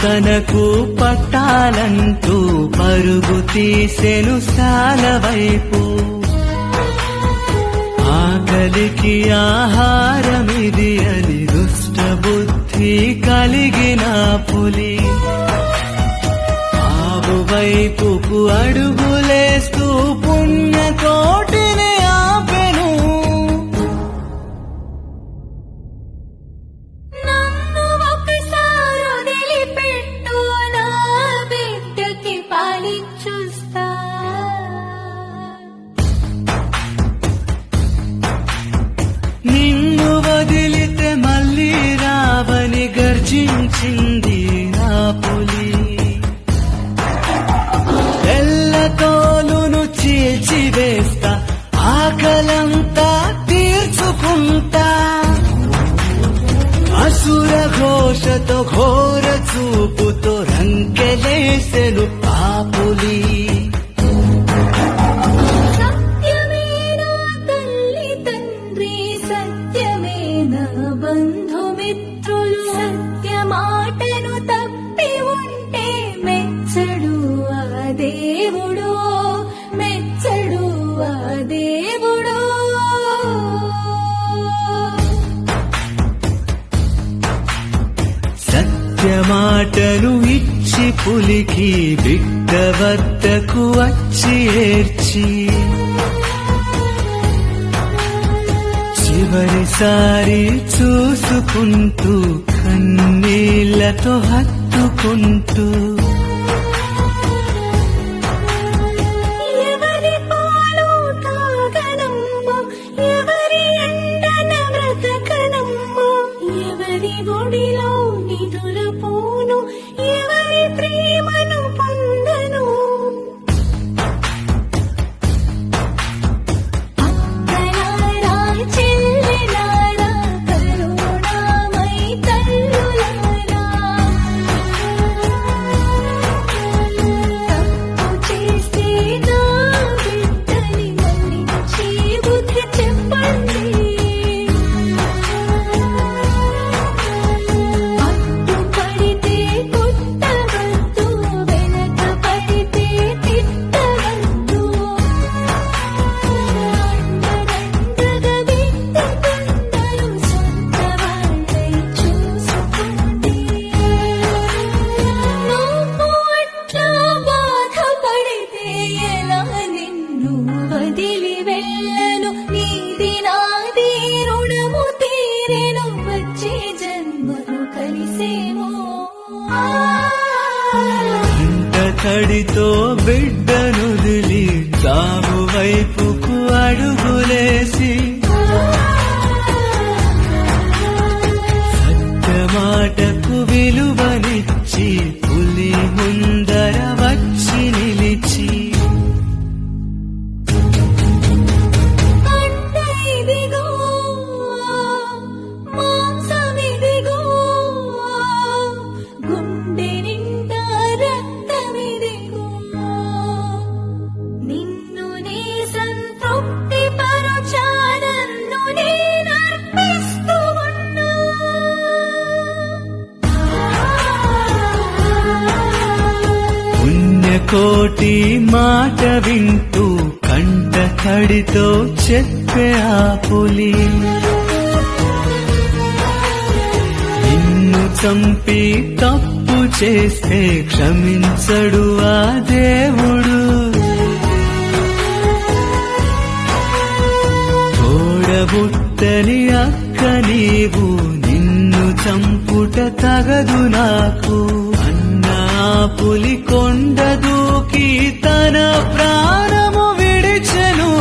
తనకు పట్టాలంటూ పరుగు తీసెను శాల వైపు. ఆకలికి ఆహారమిది అని దుష్ట బుద్ధి కలిగిన పులి ఆవు వైపుకు అడుగులేస్తూ పుణ్యకోటిని ఆపెను. నన్ను ఒకసారి వదిలిపెట్టు, నా బిడ్డకి పాలిచ్చుస్తా. నిన్ను వదిలితే మళ్ళీ రావని గర్జించింది నా పులి. తెల్ల తోలును చీల్చివేస్తా, ఆకలంతా తీర్చుకుంటా. అసుర ఘోషతో ఘోర చూపుతో రంకెలేసెను ఆ పులి. సత్యమే నా తల్లి తండ్రి, సత్యమే నా బంధుమిత్రులు. సత్య మాటను తప్పి ఉంటే మెచ్చడు ఆ దేవుడు, మెచ్చడు ఆ దేవుడు. సత్యమాటను ఇచ్చి పులికి బిడ్డ వద్దకు వచ్చి ఏడ్చి చివరిసారి చూసుకుంటూ కన్నీళ్లతో హత్తుకుంటూ ఎవరి పాలు తాగనమ్మో, ఎవరి ఎండన బ్రతకనమ్మో, ఎవరి ఒడిలో నిదురపోను, ఎవరి ప్రేమను పొందను. అక్కలారా చెల్లెలారా, కరుణామై తల్లులారా, తప్పు చేస్తే నా బిడ్డని మన్నించి బుద్ధి చెప్పండి. అడ్డుపడితే కొట్టవద్దు, వెనక పడితే తిట్టవద్దు. అండదండగా బిడ్డకుండలు సొంత వాళ్ళై చూసుకోండి. నువ్వు అట్లా బాధపడితే ఎలా నిన్ను వదిలి వెళ్ళను. నీది నాది రుణము తీరెను, వచ్చే జన్మను కలిసేమో. కంట తడితో బిడ్డనుదిలి తాము వైపుకు అడుగులేసి సత్యమాటకు విలువనిచ్చి పులి ముందర వచ్చి నిలిచి కంట ఇదిగో, మాంసమిదిగో, గుండె నిండా రక్తమిదిగో. నిన్ను నే సంతృప్తి పరచా, నన్ను నేను అర్పిస్తూ ఉన్నా. పుణ్యకోటి మాట వింటూ కంట తడితో చెప్పే ఆ పులి. నిన్ను చంపి తప్పు చేస్తే క్షమించడు ఆ దేవుడు. తోడబుట్టని అక్క నీవు, నిన్ను చంపుట తగదు నాకు అన్న ఆ పులి కొండ దూకి తన ప్రాణము విడిచెను.